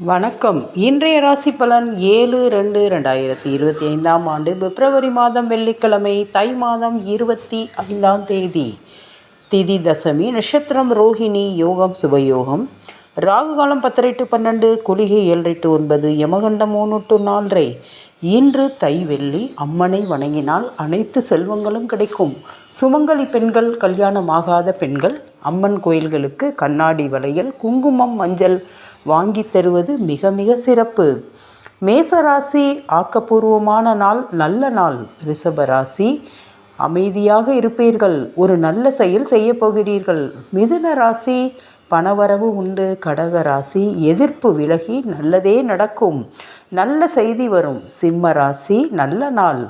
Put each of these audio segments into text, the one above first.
வணக்கம். இன்றைய ராசி பலன் 7/2/2025 பிப்ரவரி மாதம் வெள்ளிக்கிழமை, தை மாதம் 25ஆம் தேதி. திதி தசமி, நட்சத்திரம் ரோஹிணி, யோகம் சுபயோகம், ராகு காலம் 10:30 to 12, குளிகை 7:30 to 9, யமகண்டம் 3 to 4. இன்று தை வெள்ளி. அம்மனை வணங்கினால் அனைத்து செல்வங்களும் கிடைக்கும். சுமங்கலி பெண்கள், கல்யாணமாகாத பெண்கள் அம்மன் கோயில்களுக்கு கண்ணாடி வளையல், குங்குமம், மஞ்சள் வாங்கி தருவது மிக மிக சிறப்பு. மேசராசி ஆக்கப்பூர்வமான நாள், நல்ல நாள். ரிஷபராசி அமைதியாக இருப்பீர்கள், ஒரு நல்ல செயல் செய்ய போகிறீர்கள். மிதுன ராசி பணவரவு உண்டு. கடக ராசி எதிர்ப்பு விலகி நல்லதே நடக்கும், நல்ல செய்தி வரும். சிம்ம ராசி நல்ல நாள்.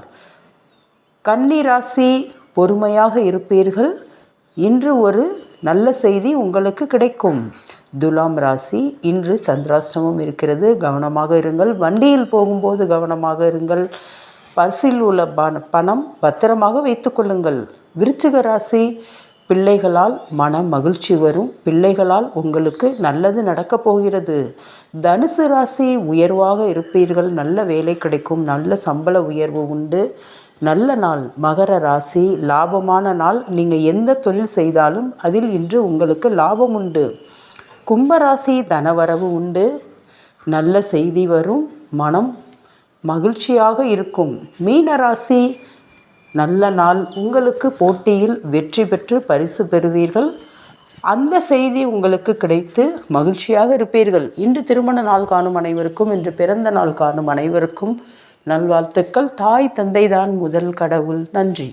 கன்னி ராசி பொறுமையாக இருப்பீர்கள், இன்று ஒரு நல்ல செய்தி உங்களுக்கு கிடைக்கும். துலாம் ராசி இன்று சந்திராஷ்டமம் இருக்கிறது, கவனமாக இருங்கள். வண்டியில் போகும்போது கவனமாக இருங்கள். பர்சில் உள்ள பணம் பத்திரமாக வைத்து கொள்ளுங்கள். விருச்சிக ராசி பிள்ளைகளால் மன மகிழ்ச்சி வரும், பிள்ளைகளால் உங்களுக்கு நல்லது நடக்கப் போகிறது. தனுசு ராசி உயர்வாக இருப்பீர்கள், நல்ல வேலை கிடைக்கும், நல்ல சம்பள உயர்வு உண்டு, நல்ல நாள். மகர ராசி லாபமான நாள், நீங்கள் எந்த தொழில் செய்தாலும் அதில் இன்று உங்களுக்கு லாபம் உண்டு. கும்பராசி தனவரவு உண்டு, நல்ல செய்தி வரும், மனம் மகிழ்ச்சியாக இருக்கும். மீனராசி நல்ல நாள், உங்களுக்கு போட்டியில் வெற்றி பெற்று பரிசு பெறுவீர்கள், அந்த செய்தி உங்களுக்கு கிடைத்து மகிழ்ச்சியாக இருப்பீர்கள். இன்று திருமண நாள் காணும் அனைவருக்கும், இன்று பிறந்த நாள் காணும் அனைவருக்கும் நல்வாழ்த்துக்கள். தாய் தந்தை தான் முதல் கடவுள். நன்றி.